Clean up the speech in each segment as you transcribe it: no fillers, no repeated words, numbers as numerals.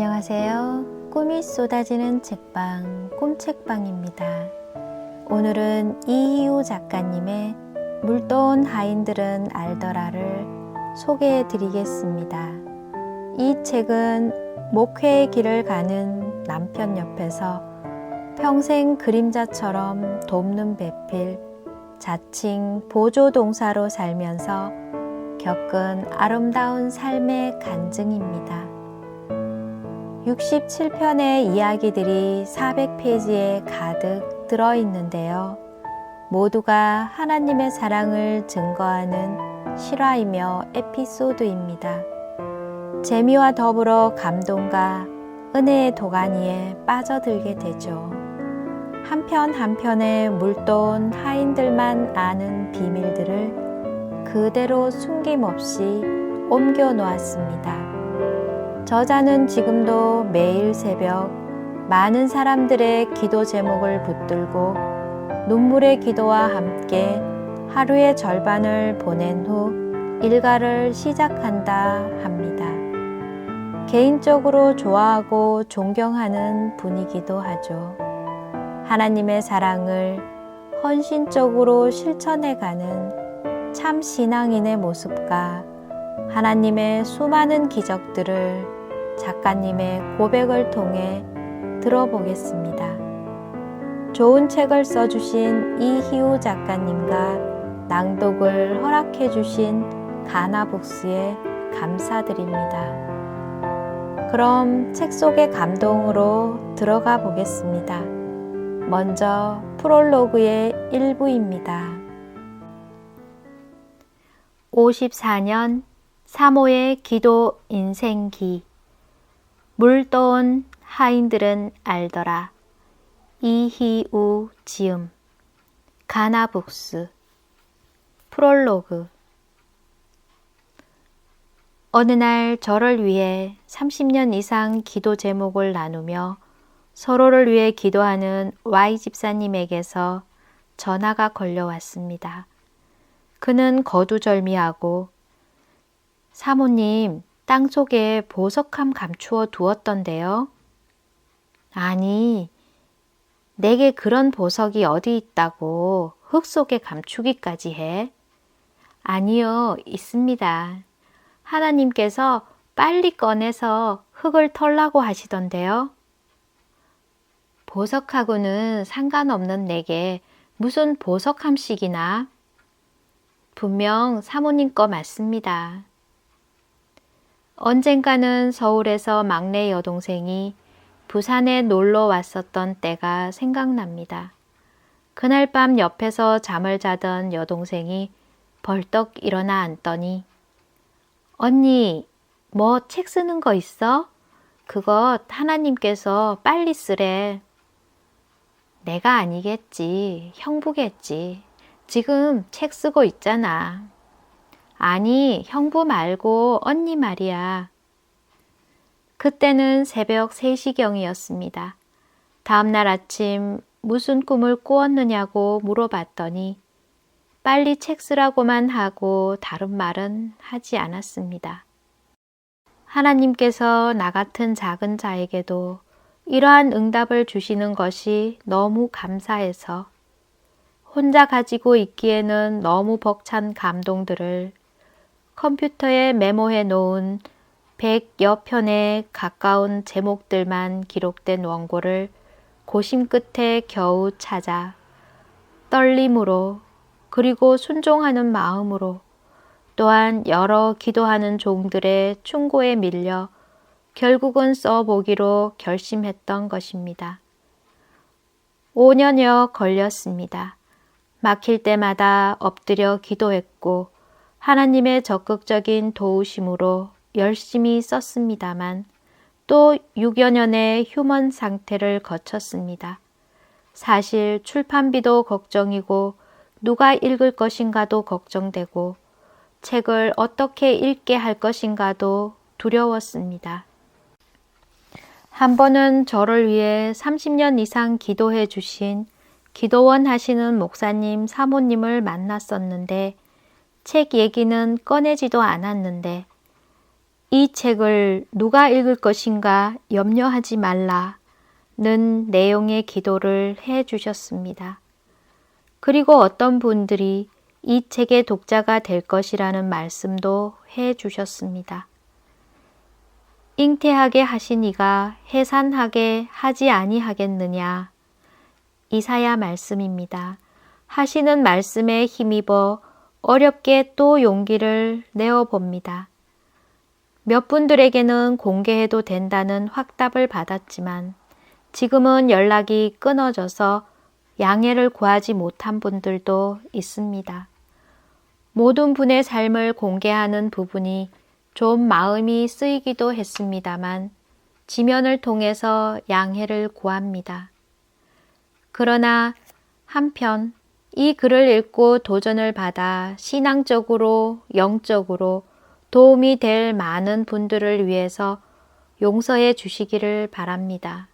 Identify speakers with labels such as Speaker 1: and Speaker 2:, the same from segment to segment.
Speaker 1: 안녕하세요. 꿈이 쏟아지는 책방 꿈책방입니다. 오늘은 이희우 작가님의 물도 하인들은 알더라를 소개해 드리겠습니다. 이 책은 목회의 길을 가는 남편 옆에서 평생 그림자처럼 돕는 배필, 자칭 보조동사로 살면서 겪은 아름다운 삶의 간증입니다. 67편의 이야기들이 400페이지에 가득 들어있는데요. 모두가 하나님의 사랑을 증거하는 실화이며 에피소드입니다. 재미와 더불어 감동과 은혜의 도가니에 빠져들게 되죠. 한 편 한 편의 물도온 하인들만 아는 비밀들을 그대로 숨김없이 옮겨 놓았습니다. 저자는 지금도 매일 새벽 많은 사람들의 기도 제목을 붙들고 눈물의 기도와 함께 하루의 절반을 보낸 후 일과를 시작한다 합니다. 개인적으로 좋아하고 존경하는 분이기도 하죠. 하나님의 사랑을 헌신적으로 실천해가는 참 신앙인의 모습과 하나님의 수많은 기적들을 작가님의 고백을 통해 들어보겠습니다. 좋은 책을 써주신 이희우 작가님과 낭독을 허락해 주신 가나북스에 감사드립니다. 그럼 책 속의 감동으로 들어가 보겠습니다. 먼저 프롤로그의 일부입니다. 54년 사모의 기도 인생기 물도온 하인들은 알더라. 이희우 지음 가나북스 프롤로그 어느 날 저를 위해 30년 이상 기도 제목을 나누며 서로를 위해 기도하는 Y 집사님에게서 전화가 걸려왔습니다. 그는 거두절미하고 사모님, 땅속에 보석함 감추어 두었던데요. 아니, 내게 그런 보석이 어디 있다고 흙 속에 감추기까지 해? 아니요, 있습니다. 하나님께서 빨리 꺼내서 흙을 털라고 하시던데요. 보석하고는 상관없는 내게 무슨 보석함씩이나? 분명 사모님 거 맞습니다. 언젠가는 서울에서 막내 여동생이 부산에 놀러 왔었던 때가 생각납니다. 그날 밤 옆에서 잠을 자던 여동생이 벌떡 일어나 앉더니 언니, 뭐 책 쓰는 거 있어? 그것 하나님께서 빨리 쓰래. 내가 아니겠지. 형부겠지. 지금 책 쓰고 있잖아. 아니, 형부 말고 언니 말이야. 그때는 새벽 3시경이었습니다. 다음날 아침 무슨 꿈을 꾸었느냐고 물어봤더니 빨리 책 쓰라고만 하고 다른 말은 하지 않았습니다. 하나님께서 나 같은 작은 자에게도 이러한 응답을 주시는 것이 너무 감사해서 혼자 가지고 있기에는 너무 벅찬 감동들을 컴퓨터에 메모해 놓은 100여 편에 가까운 제목들만 기록된 원고를 고심 끝에 겨우 찾아 떨림으로 그리고 순종하는 마음으로 또한 여러 기도하는 종들의 충고에 밀려 결국은 써보기로 결심했던 것입니다. 5년여 걸렸습니다. 막힐 때마다 엎드려 기도했고 하나님의 적극적인 도우심으로 열심히 썼습니다만 또 6여 년의 휴먼 상태를 거쳤습니다. 사실 출판비도 걱정이고 누가 읽을 것인가도 걱정되고 책을 어떻게 읽게 할 것인가도 두려웠습니다. 한 번은 저를 위해 30년 이상 기도해 주신 기도원 하시는 목사님 사모님을 만났었는데 책 얘기는 꺼내지도 않았는데 이 책을 누가 읽을 것인가 염려하지 말라는 내용의 기도를 해 주셨습니다. 그리고 어떤 분들이 이 책의 독자가 될 것이라는 말씀도 해 주셨습니다. 잉태하게 하신 이가 해산하게 하지 아니하겠느냐. 이사야 말씀입니다. 하시는 말씀에 힘입어 어렵게 또 용기를 내어 봅니다. 몇 분들에게는 공개해도 된다는 확답을 받았지만 지금은 연락이 끊어져서 양해를 구하지 못한 분들도 있습니다. 모든 분의 삶을 공개하는 부분이 좀 마음이 쓰이기도 했습니다만 지면을 통해서 양해를 구합니다. 그러나 한편 이 글을 읽고 도전을 받아 신앙적으로, 영적으로 도움이 될 많은 분들을 위해서 용서해 주시기를 바랍니다.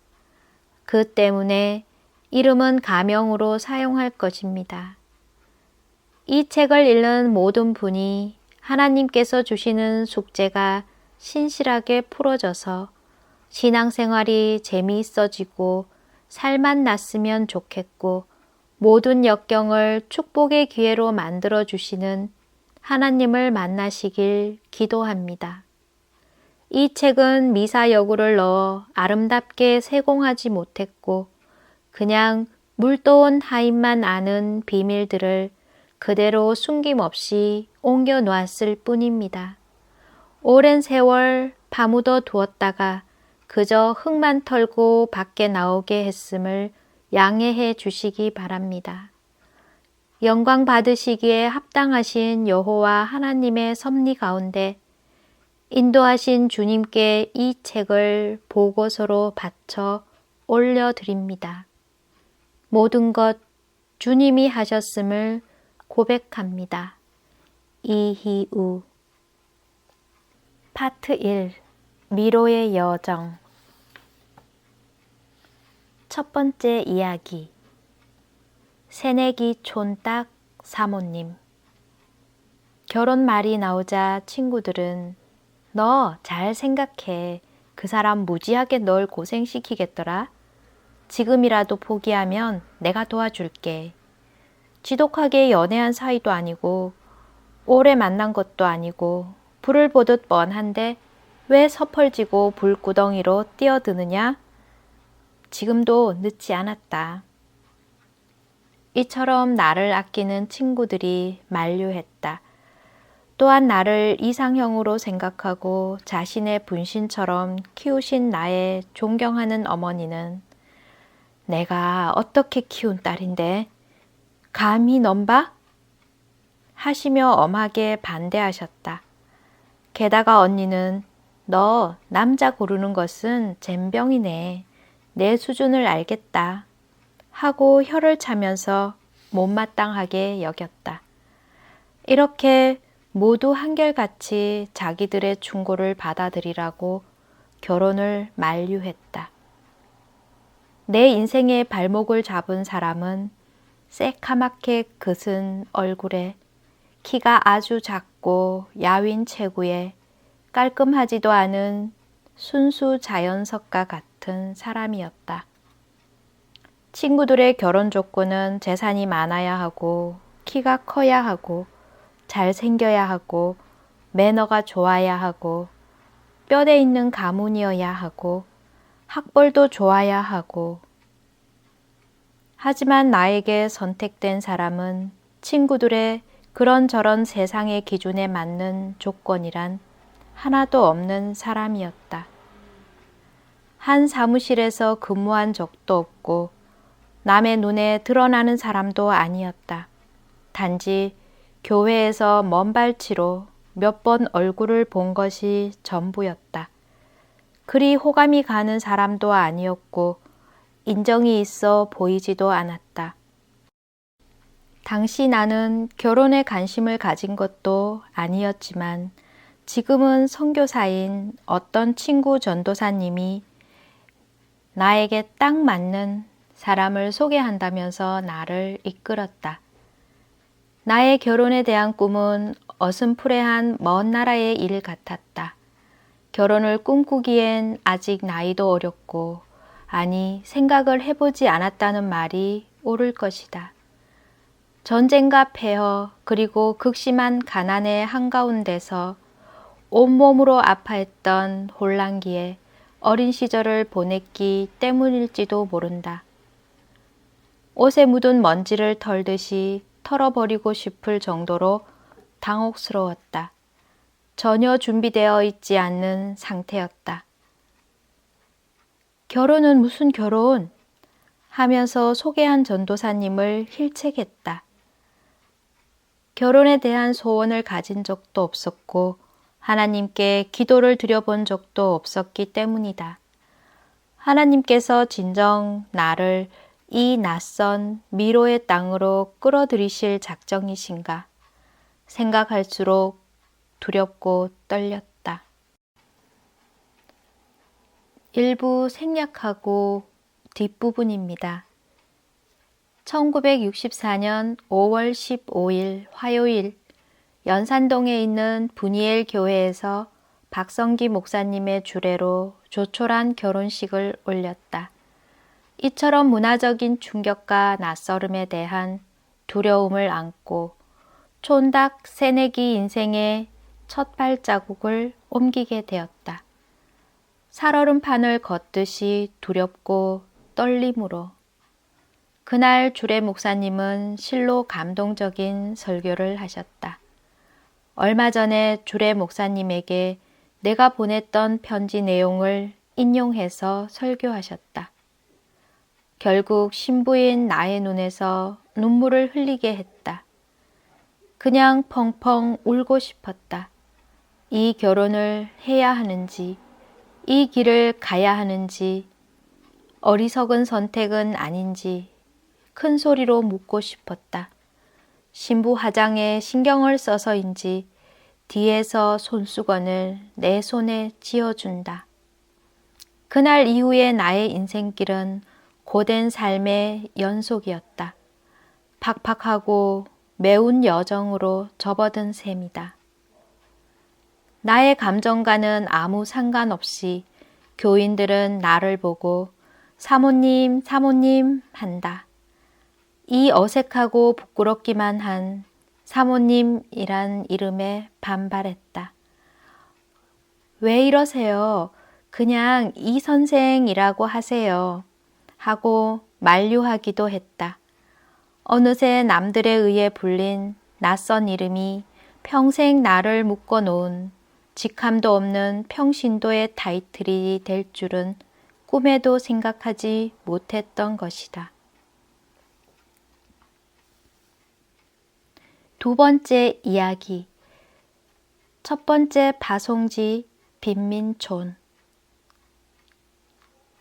Speaker 1: 그 때문에 이름은 가명으로 사용할 것입니다. 이 책을 읽는 모든 분이 하나님께서 주시는 숙제가 신실하게 풀어져서 신앙생활이 재미있어지고 살만 났으면 좋겠고 모든 역경을 축복의 기회로 만들어 주시는 하나님을 만나시길 기도합니다. 이 책은 미사 여구를 넣어 아름답게 세공하지 못했고 그냥 물도온 하인만 아는 비밀들을 그대로 숨김없이 옮겨 놓았을 뿐입니다. 오랜 세월 파묻어 두었다가 그저 흙만 털고 밖에 나오게 했음을 양해해 주시기 바랍니다. 영광 받으시기에 합당하신 여호와 하나님의 섭리 가운데 인도하신 주님께 이 책을 보고서로 바쳐 올려드립니다. 모든 것 주님이 하셨음을 고백합니다. 이희우. 파트 1. 미로의 여정. 첫 번째 이야기. 새내기 촌딱 사모님. 결혼 말이 나오자 친구들은 너 잘 생각해. 그 사람 무지하게 널 고생시키겠더라. 지금이라도 포기하면 내가 도와줄게. 지독하게 연애한 사이도 아니고 오래 만난 것도 아니고 불을 보듯 뻔한데 왜 서펄지고 불구덩이로 뛰어드느냐? 지금도 늦지 않았다. 이처럼 나를 아끼는 친구들이 만류했다. 또한 나를 이상형으로 생각하고 자신의 분신처럼 키우신 나의 존경하는 어머니는 내가 어떻게 키운 딸인데 감히 넘봐? 하시며 엄하게 반대하셨다. 게다가 언니는 너 남자 고르는 것은 젬병이네. 내 수준을 알겠다. 하고 혀를 차면서 못마땅하게 여겼다. 이렇게 모두 한결같이 자기들의 충고를 받아들이라고 결혼을 만류했다. 내 인생의 발목을 잡은 사람은 새카맣게 그은 얼굴에 키가 아주 작고 야윈 체구에 깔끔하지도 않은 순수 자연석과 같은 사람이었다. 친구들의 결혼 조건은 재산이 많아야 하고 키가 커야 하고 잘생겨야 하고 매너가 좋아야 하고 뼈대 있는 가문이어야 하고 학벌도 좋아야 하고 하지만 나에게 선택된 사람은 친구들의 그런저런 세상의 기준에 맞는 조건이란 하나도 없는 사람이었다. 한 사무실에서 근무한 적도 없고 남의 눈에 드러나는 사람도 아니었다. 단지 교회에서 먼 발치로 몇 번 얼굴을 본 것이 전부였다. 그리 호감이 가는 사람도 아니었고 인정이 있어 보이지도 않았다. 당시 나는 결혼에 관심을 가진 것도 아니었지만 지금은 선교사인 어떤 친구 전도사님이 나에게 딱 맞는 사람을 소개한다면서 나를 이끌었다. 나의 결혼에 대한 꿈은 어슴푸레한 먼 나라의 일 같았다. 결혼을 꿈꾸기엔 아직 나이도 어렸고, 아니 생각을 해보지 않았다는 말이 옳을 것이다. 전쟁과 폐허 그리고 극심한 가난의 한가운데서 온몸으로 아파했던 혼란기에 어린 시절을 보냈기 때문일지도 모른다. 옷에 묻은 먼지를 털듯이 털어버리고 싶을 정도로 당혹스러웠다. 전혀 준비되어 있지 않는 상태였다. 결혼은 무슨 결혼? 하면서 소개한 전도사님을 힐책했다. 결혼에 대한 소원을 가진 적도 없었고 하나님께 기도를 드려본 적도 없었기 때문이다. 하나님께서 진정 나를 이 낯선 미로의 땅으로 끌어들이실 작정이신가 생각할수록 두렵고 떨렸다. 일부 생략하고 뒷부분입니다. 1964년 5월 15일 화요일 연산동에 있는 분이엘 교회에서 박성기 목사님의 주례로 조촐한 결혼식을 올렸다. 이처럼 문화적인 충격과 낯설음에 대한 두려움을 안고 촌닭 새내기 인생의 첫 발자국을 옮기게 되었다. 살얼음판을 걷듯이 두렵고 떨림으로. 그날 주례 목사님은 실로 감동적인 설교를 하셨다. 얼마 전에 주례 목사님에게 내가 보냈던 편지 내용을 인용해서 설교하셨다. 결국 신부인 나의 눈에서 눈물을 흘리게 했다. 그냥 펑펑 울고 싶었다. 이 결혼을 해야 하는지, 이 길을 가야 하는지, 어리석은 선택은 아닌지 큰 소리로 묻고 싶었다. 신부 화장에 신경을 써서인지 뒤에서 손수건을 내 손에 쥐어준다. 그날 이후에 나의 인생길은 고된 삶의 연속이었다. 팍팍하고 매운 여정으로 접어든 셈이다. 나의 감정과는 아무 상관없이 교인들은 나를 보고 사모님, 사모님 한다. 이 어색하고 부끄럽기만 한 사모님이란 이름에 반발했다. 왜 이러세요? 그냥 이 선생이라고 하세요. 하고 만류하기도 했다. 어느새 남들에 의해 불린 낯선 이름이 평생 나를 묶어놓은 직함도 없는 평신도의 타이틀이 될 줄은 꿈에도 생각하지 못했던 것이다. 두 번째 이야기. 첫 번째 파송지 빈민촌.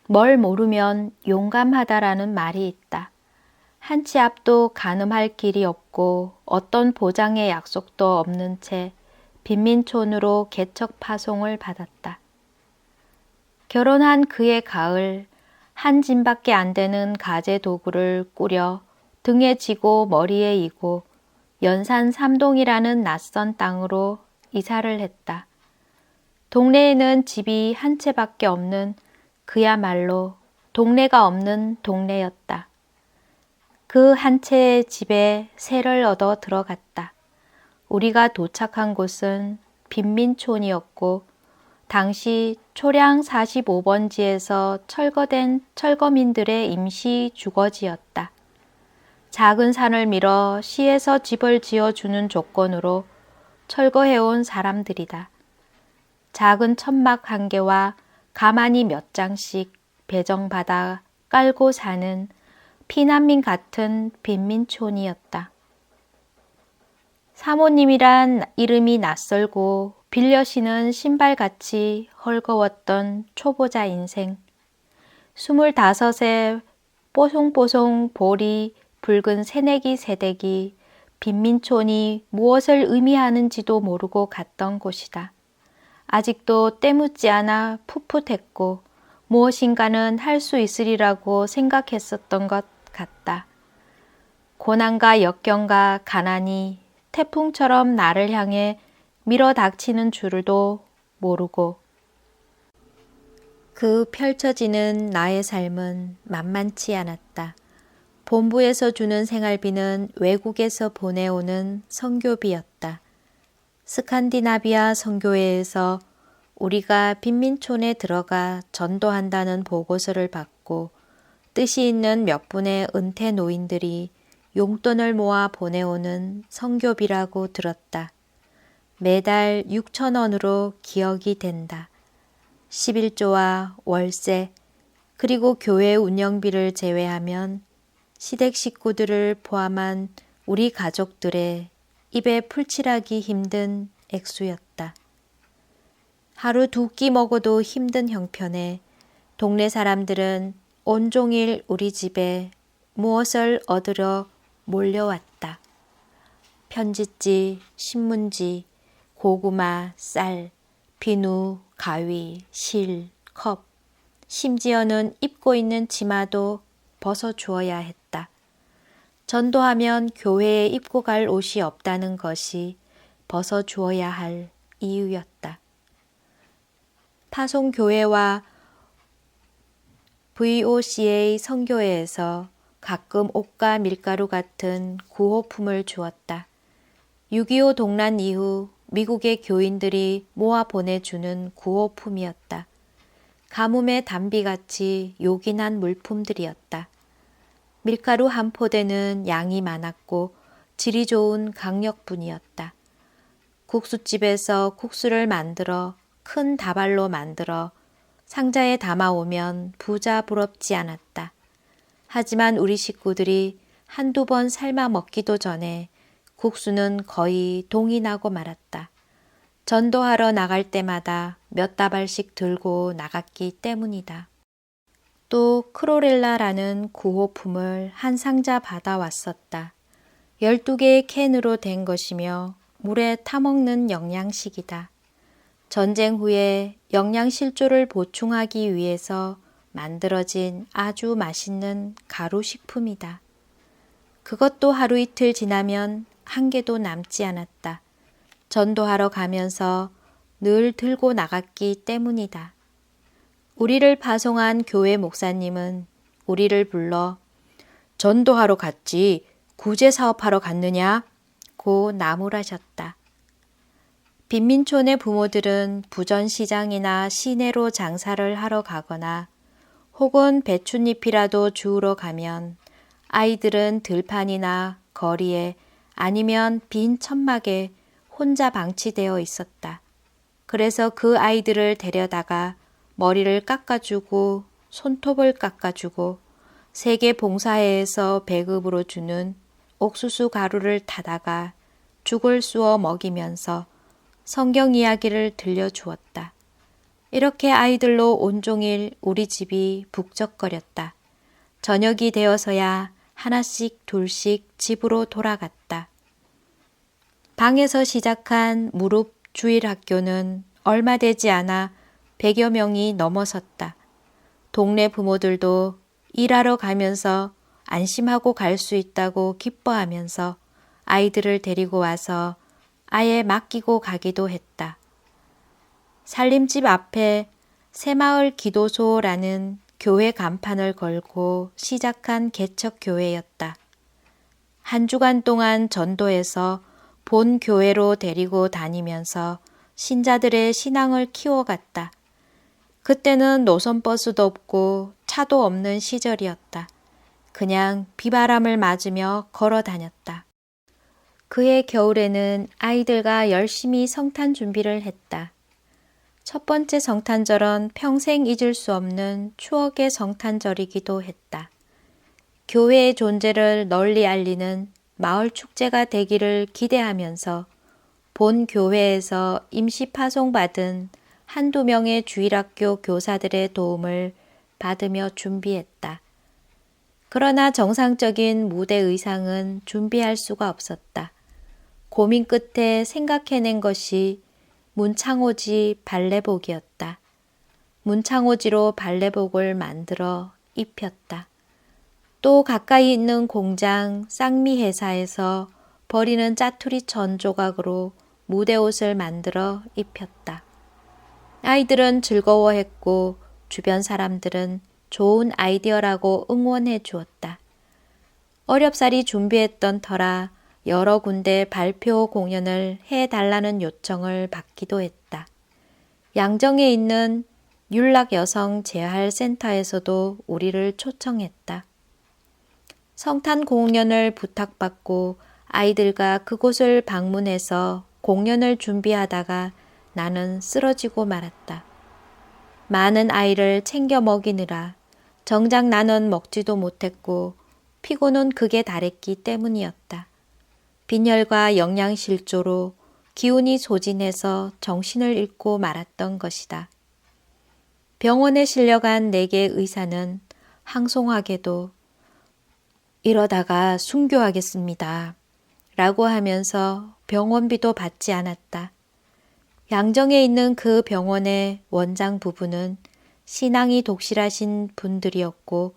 Speaker 1: 뭘 모르면 용감하다라는 말이 있다. 한 치 앞도 가늠할 길이 없고 어떤 보장의 약속도 없는 채 빈민촌으로 개척 파송을 받았다. 결혼한 그해 가을 한 짐밖에 안 되는 가재 도구를 꾸려 등에 지고 머리에 이고 연산 삼동이라는 낯선 땅으로 이사를 했다. 동네에는 집이 한 채밖에 없는 그야말로 동네가 없는 동네였다. 그 한 채의 집에 세를 얻어 들어갔다. 우리가 도착한 곳은 빈민촌이었고 당시 초량 45번지에서 철거된 철거민들의 임시 주거지였다. 작은 산을 밀어 시에서 집을 지어주는 조건으로 철거해온 사람들이다. 작은 천막 한 개와 가만히 몇 장씩 배정받아 깔고 사는 피난민 같은 빈민촌이었다. 사모님이란 이름이 낯설고 빌려 신은 신발같이 헐거웠던 초보자 인생. 25에 뽀송뽀송 볼이 붉은 새내기 새댁이 빈민촌이 무엇을 의미하는지도 모르고 갔던 곳이다. 아직도 때묻지 않아 풋풋했고 무엇인가는 할 수 있으리라고 생각했었던 것 같다. 고난과 역경과 가난이 태풍처럼 나를 향해 밀어닥치는 줄도 모르고 그 펼쳐지는 나의 삶은 만만치 않았다. 본부에서 주는 생활비는 외국에서 보내오는 선교비였다. 스칸디나비아 선교회에서 우리가 빈민촌에 들어가 전도한다는 보고서를 받고 뜻이 있는 몇 분의 은퇴 노인들이 용돈을 모아 보내오는 선교비라고 들었다. 매달 6,000원으로 기억이 된다. 11조와 월세 그리고 교회 운영비를 제외하면 시댁 식구들을 포함한 우리 가족들의 입에 풀칠하기 힘든 액수였다. 하루 두 끼 먹어도 힘든 형편에 동네 사람들은 온종일 우리 집에 무엇을 얻으러 몰려왔다. 편지지, 신문지, 고구마, 쌀, 비누, 가위, 실, 컵, 심지어는 입고 있는 치마도 벗어주어야 했다. 전도하면 교회에 입고 갈 옷이 없다는 것이 벗어주어야 할 이유였다. 파송교회와 VOCA 선교회에서 가끔 옷과 밀가루 같은 구호품을 주었다. 6.25 동란 이후 미국의 교인들이 모아 보내주는 구호품이었다. 가뭄의 단비같이 요긴한 물품들이었다. 밀가루 한 포대는 양이 많았고 질이 좋은 강력분이었다. 국수집에서 국수를 만들어 큰 다발로 만들어 상자에 담아오면 부자 부럽지 않았다. 하지만 우리 식구들이 한두 번 삶아 먹기도 전에 국수는 거의 동이 나고 말았다. 전도하러 나갈 때마다 몇 다발씩 들고 나갔기 때문이다. 또 크로렐라라는 구호품을 한 상자 받아왔었다. 12개의 캔으로 된 것이며 물에 타먹는 영양식이다. 전쟁 후에 영양실조를 보충하기 위해서 만들어진 아주 맛있는 가루식품이다. 그것도 하루 이틀 지나면 한 개도 남지 않았다. 전도하러 가면서 늘 들고 나갔기 때문이다. 우리를 파송한 교회 목사님은 우리를 불러 전도하러 갔지 구제 사업하러 갔느냐? 고 나무라셨다. 빈민촌의 부모들은 부전시장이나 시내로 장사를 하러 가거나 혹은 배춧잎이라도 주우러 가면 아이들은 들판이나 거리에 아니면 빈 천막에 혼자 방치되어 있었다. 그래서 그 아이들을 데려다가 머리를 깎아주고 손톱을 깎아주고 세계 봉사회에서 배급으로 주는 옥수수 가루를 타다가 죽을 쑤어 먹이면서 성경 이야기를 들려주었다. 이렇게 아이들로 온종일 우리 집이 북적거렸다. 저녁이 되어서야 하나씩 둘씩 집으로 돌아갔다. 방에서 시작한 무릎 주일 학교는 얼마 되지 않아 100여 명이 넘어섰다. 동네 부모들도 일하러 가면서 안심하고 갈 수 있다고 기뻐하면서 아이들을 데리고 와서 아예 맡기고 가기도 했다. 살림집 앞에 새마을 기도소라는 교회 간판을 걸고 시작한 개척교회였다. 한 주간 동안 전도해서 본 교회로 데리고 다니면서 신자들의 신앙을 키워갔다. 그때는 노선버스도 없고 차도 없는 시절이었다. 그냥 비바람을 맞으며 걸어 다녔다. 그해 겨울에는 아이들과 열심히 성탄 준비를 했다. 첫 번째 성탄절은 평생 잊을 수 없는 추억의 성탄절이기도 했다. 교회의 존재를 널리 알리는 마을 축제가 되기를 기대하면서 본 교회에서 임시 파송받은 한두 명의 주일학교 교사들의 도움을 받으며 준비했다. 그러나 정상적인 무대 의상은 준비할 수가 없었다. 고민 끝에 생각해낸 것이 문창호지 발레복이었다. 문창호지로 발레복을 만들어 입혔다. 또 가까이 있는 공장 쌍미 회사에서 버리는 짜투리 천 조각으로 무대 옷을 만들어 입혔다. 아이들은 즐거워했고 주변 사람들은 좋은 아이디어라고 응원해 주었다. 어렵사리 준비했던 터라 여러 군데 발표 공연을 해달라는 요청을 받기도 했다. 양정에 있는 율락여성재활센터에서도 우리를 초청했다. 성탄 공연을 부탁받고 아이들과 그곳을 방문해서 공연을 준비하다가 나는 쓰러지고 말았다. 많은 아이를 챙겨 먹이느라 정작 나는 먹지도 못했고 피곤은 극에 달했기 때문이었다. 빈혈과 영양실조로 기운이 소진해서 정신을 잃고 말았던 것이다. 병원에 실려간 내게 의사는 항송하게도 이러다가 순교하겠습니다. 라고 하면서 병원비도 받지 않았다. 양정에 있는 그 병원의 원장 부부는 신앙이 독실하신 분들이었고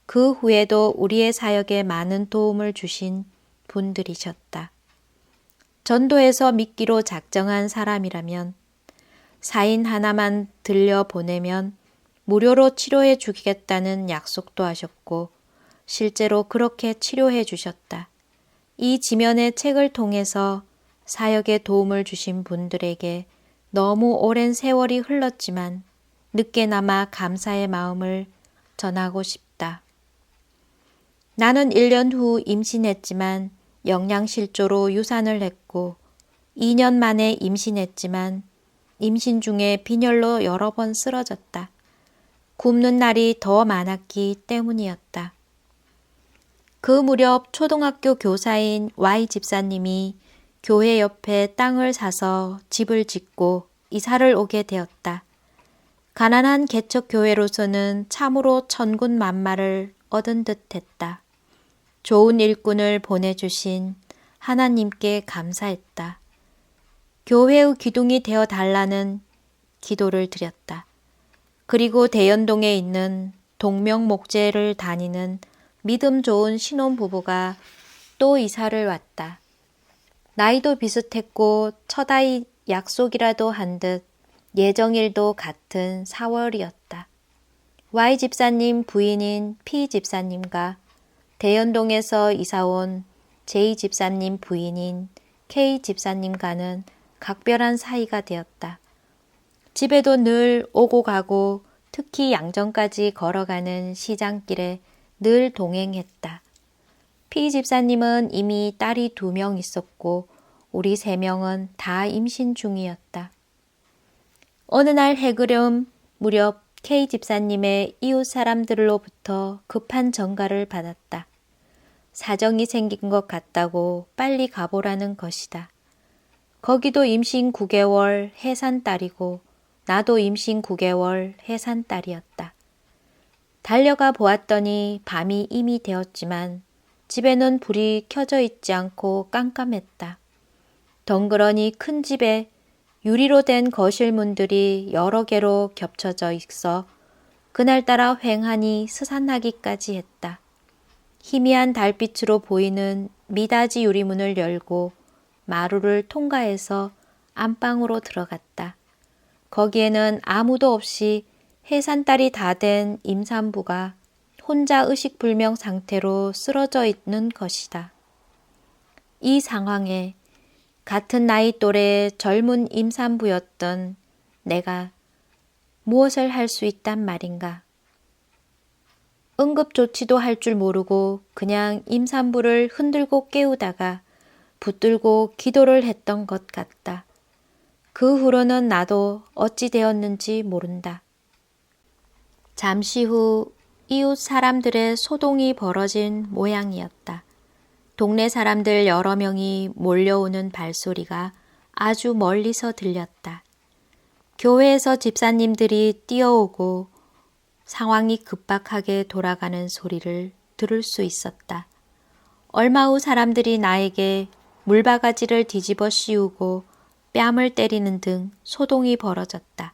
Speaker 1: 그 후에도 우리의 사역에 많은 도움을 주신 분들이셨다. 전도에서 믿기로 작정한 사람이라면 사인 하나만 들려보내면 무료로 치료해 주겠다는 약속도 하셨고 실제로 그렇게 치료해 주셨다. 이 지면의 책을 통해서 사역에 도움을 주신 분들에게 너무 오랜 세월이 흘렀지만 늦게나마 감사의 마음을 전하고 싶다. 나는 1년 후 임신했지만 영양실조로 유산을 했고 2년 만에 임신했지만 임신 중에 빈혈로 여러 번 쓰러졌다. 굶는 날이 더 많았기 때문이었다. 그 무렵 초등학교 교사인 Y 집사님이 교회 옆에 땅을 사서 집을 짓고 이사를 오게 되었다. 가난한 개척교회로서는 참으로 천군만마를 얻은 듯 했다. 좋은 일꾼을 보내주신 하나님께 감사했다. 교회의 기둥이 되어 달라는 기도를 드렸다. 그리고 대연동에 있는 동명목재를 다니는 믿음 좋은 신혼부부가 또 이사를 왔다. 나이도 비슷했고 첫 아이 약속이라도 한 듯 예정일도 같은 4월이었다. Y 집사님 부인인 P 집사님과 대연동에서 이사온 J 집사님 부인인 K 집사님과는 각별한 사이가 되었다. 집에도 늘 오고 가고 특히 양정까지 걸어가는 시장길에 늘 동행했다. P 집사님은 이미 딸이 2명 있었고 우리 3명은 다 임신 중이었다. 어느 날 해그름 무렵 K 집사님의 이웃 사람들로부터 급한 전가를 받았다. 사정이 생긴 것 같다고 빨리 가보라는 것이다. 거기도 임신 9개월 해산딸이고 나도 임신 9개월 해산딸이었다. 달려가 보았더니 밤이 이미 되었지만 집에는 불이 켜져 있지 않고 깜깜했다. 덩그러니 큰 집에 유리로 된 거실문들이 여러 개로 겹쳐져 있어 그날따라 휑하니 스산하기까지 했다. 희미한 달빛으로 보이는 미닫이 유리문을 열고 마루를 통과해서 안방으로 들어갔다. 거기에는 아무도 없이 해산달이 다 된 임산부가 혼자 의식불명 상태로 쓰러져 있는 것이다. 이 상황에 같은 나이 또래의 젊은 임산부였던 내가 무엇을 할 수 있단 말인가. 응급조치도 할 줄 모르고 그냥 임산부를 흔들고 깨우다가 붙들고 기도를 했던 것 같다. 그 후로는 나도 어찌 되었는지 모른다. 잠시 후 이웃 사람들의 소동이 벌어진 모양이었다. 동네 사람들 여러 명이 몰려오는 발소리가 아주 멀리서 들렸다. 교회에서 집사님들이 뛰어오고 상황이 급박하게 돌아가는 소리를 들을 수 있었다. 얼마 후 사람들이 나에게 물바가지를 뒤집어 씌우고 뺨을 때리는 등 소동이 벌어졌다.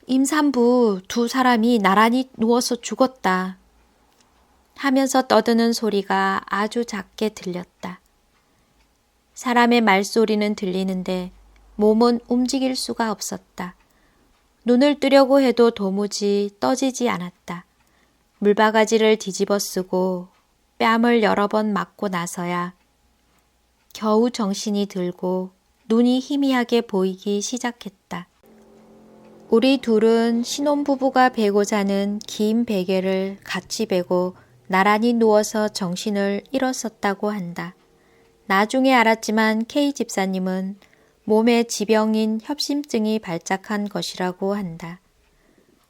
Speaker 1: 임산부 2사람이 나란히 누워서 죽었다. 하면서 떠드는 소리가 아주 작게 들렸다. 사람의 말소리는 들리는데 몸은 움직일 수가 없었다. 눈을 뜨려고 해도 도무지 떠지지 않았다. 물바가지를 뒤집어 쓰고 뺨을 여러 번 맞고 나서야 겨우 정신이 들고 눈이 희미하게 보이기 시작했다. 우리 둘은 신혼부부가 베고 자는 긴 베개를 같이 베고 나란히 누워서 정신을 잃었었다고 한다. 나중에 알았지만 K 집사님은 몸에 지병인 협심증이 발작한 것이라고 한다.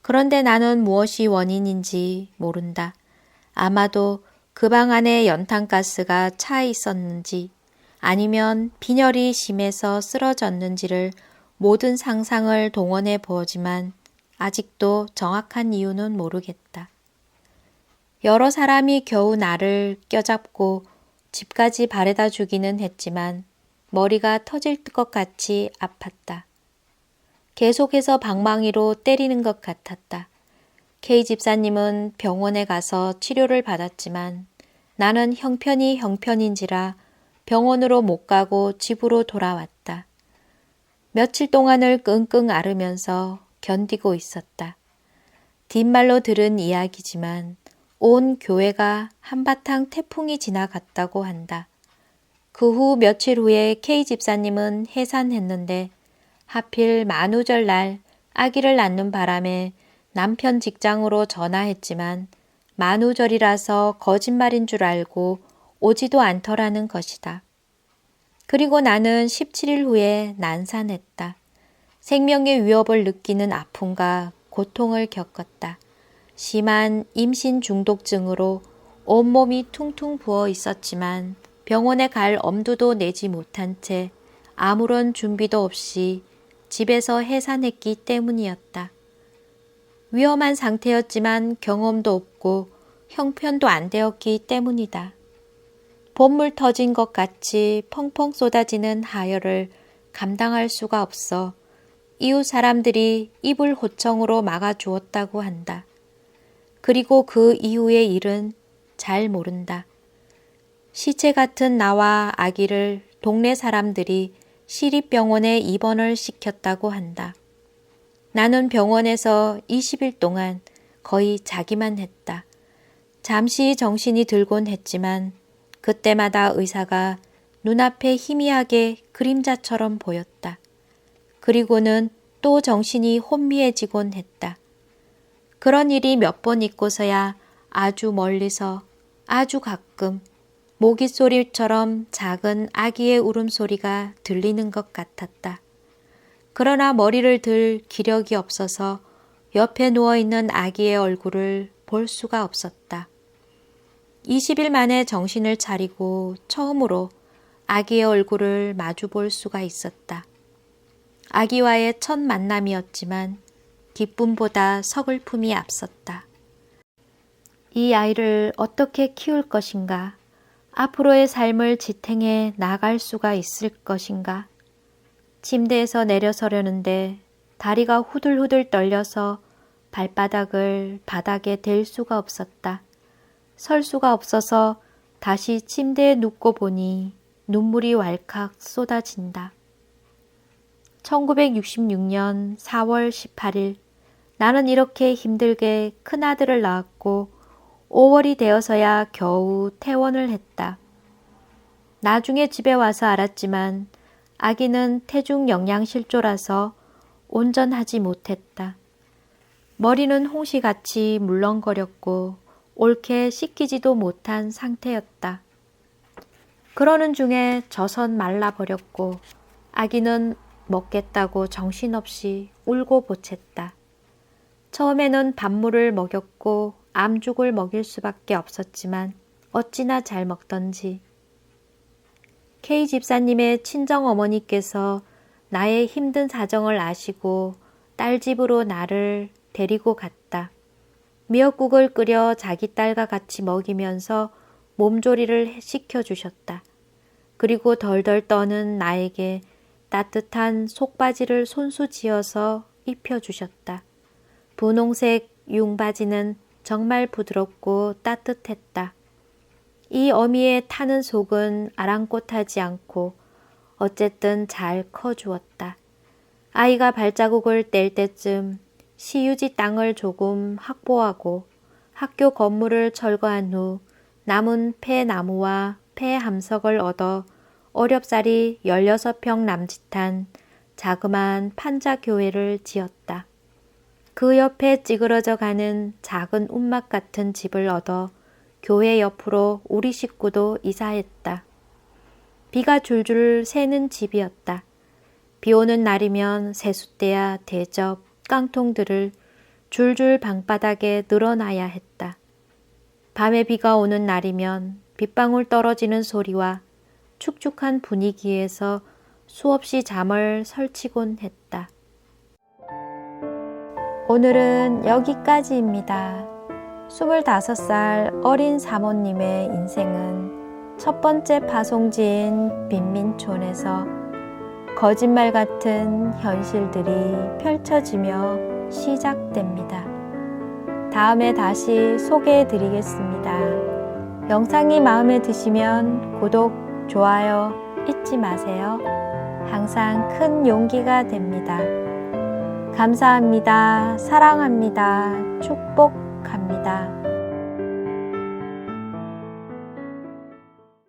Speaker 1: 그런데 나는 무엇이 원인인지 모른다. 아마도 그 방 안에 연탄가스가 차 있었는지 아니면 빈혈이 심해서 쓰러졌는지를 모든 상상을 동원해 보지만 아직도 정확한 이유는 모르겠다. 여러 사람이 겨우 나를 껴잡고 집까지 바래다 주기는 했지만 머리가 터질 것 같이 아팠다. 계속해서 방망이로 때리는 것 같았다. K 집사님은 병원에 가서 치료를 받았지만 나는 형편인지라 병원으로 못 가고 집으로 돌아왔다. 며칠 동안을 끙끙 앓으면서 견디고 있었다. 뒷말로 들은 이야기지만 온 교회가 한바탕 태풍이 지나갔다고 한다. 그 후 며칠 후에 K 집사님은 해산했는데 하필 만우절 날 아기를 낳는 바람에 남편 직장으로 전화했지만 만우절이라서 거짓말인 줄 알고 오지도 않더라는 것이다. 그리고 나는 17일 후에 난산했다. 생명의 위협을 느끼는 아픔과 고통을 겪었다. 심한 임신 중독증으로 온몸이 퉁퉁 부어 있었지만 병원에 갈 엄두도 내지 못한 채 아무런 준비도 없이 집에서 해산했기 때문이었다. 위험한 상태였지만 경험도 없고 형편도 안 되었기 때문이다. 봇물 터진 것 같이 펑펑 쏟아지는 하혈을 감당할 수가 없어 이웃 사람들이 이불 호청으로 막아주었다고 한다. 그리고 그 이후의 일은 잘 모른다. 시체 같은 나와 아기를 동네 사람들이 시립병원에 입원을 시켰다고 한다. 나는 병원에서 20일 동안 거의 자기만 했다. 잠시 정신이 들곤 했지만 그때마다 의사가 눈앞에 희미하게 그림자처럼 보였다. 그리고는 또 정신이 혼미해지곤 했다. 그런 일이 몇 번 있고서야 아주 멀리서 아주 가끔 모기 소리처럼 작은 아기의 울음소리가 들리는 것 같았다. 그러나 머리를 들 기력이 없어서 옆에 누워있는 아기의 얼굴을 볼 수가 없었다. 20일 만에 정신을 차리고 처음으로 아기의 얼굴을 마주 볼 수가 있었다. 아기와의 첫 만남이었지만 기쁨보다 서글픔이 앞섰다. 이 아이를 어떻게 키울 것인가? 앞으로의 삶을 지탱해 나갈 수가 있을 것인가? 침대에서 내려서려는데 다리가 후들후들 떨려서 발바닥을 바닥에 댈 수가 없었다. 설 수가 없어서 다시 침대에 눕고 보니 눈물이 왈칵 쏟아진다. 1966년 4월 18일 나는 이렇게 힘들게 큰아들을 낳았고 5월이 되어서야 겨우 퇴원을 했다. 나중에 집에 와서 알았지만 아기는 태중 영양실조라서 온전하지 못했다. 머리는 홍시같이 물렁거렸고 옳게 씻기지도 못한 상태였다. 그러는 중에 젖은 말라버렸고 아기는 먹겠다고 정신없이 울고 보챘다. 처음에는 밥물을 먹였고 암죽을 먹일 수밖에 없었지만 어찌나 잘 먹던지. K 집사님의 친정어머니께서 나의 힘든 사정을 아시고 딸 집으로 나를 데리고 갔다. 미역국을 끓여 자기 딸과 같이 먹이면서 몸조리를 시켜주셨다. 그리고 덜덜 떠는 나에게 따뜻한 속바지를 손수 지어서 입혀주셨다. 분홍색 융바지는 정말 부드럽고 따뜻했다. 이 어미의 타는 속은 아랑곳하지 않고 어쨌든 잘 커주었다. 아이가 발자국을 뗄 때쯤 시유지 땅을 조금 확보하고 학교 건물을 철거한 후 남은 폐나무와 폐함석을 얻어 어렵사리 16평 남짓한 자그마한 판자교회를 지었다. 그 옆에 찌그러져 가는 작은 움막 같은 집을 얻어 교회 옆으로 우리 식구도 이사했다. 비가 줄줄 새는 집이었다. 비 오는 날이면 세숫대야 대접, 깡통들을 줄줄 방바닥에 늘어놔야 했다. 밤에 비가 오는 날이면 빗방울 떨어지는 소리와 축축한 분위기에서 수없이 잠을 설치곤 했다. 오늘은 여기까지입니다. 25살 어린 사모님의 인생은 첫 번째 파송지인 빈민촌에서 거짓말 같은 현실들이 펼쳐지며 시작됩니다. 다음에 다시 소개해 드리겠습니다. 영상이 마음에 드시면 구독, 좋아요 잊지 마세요. 항상 큰 용기가 됩니다. 감사합니다. 사랑합니다. 축복합니다.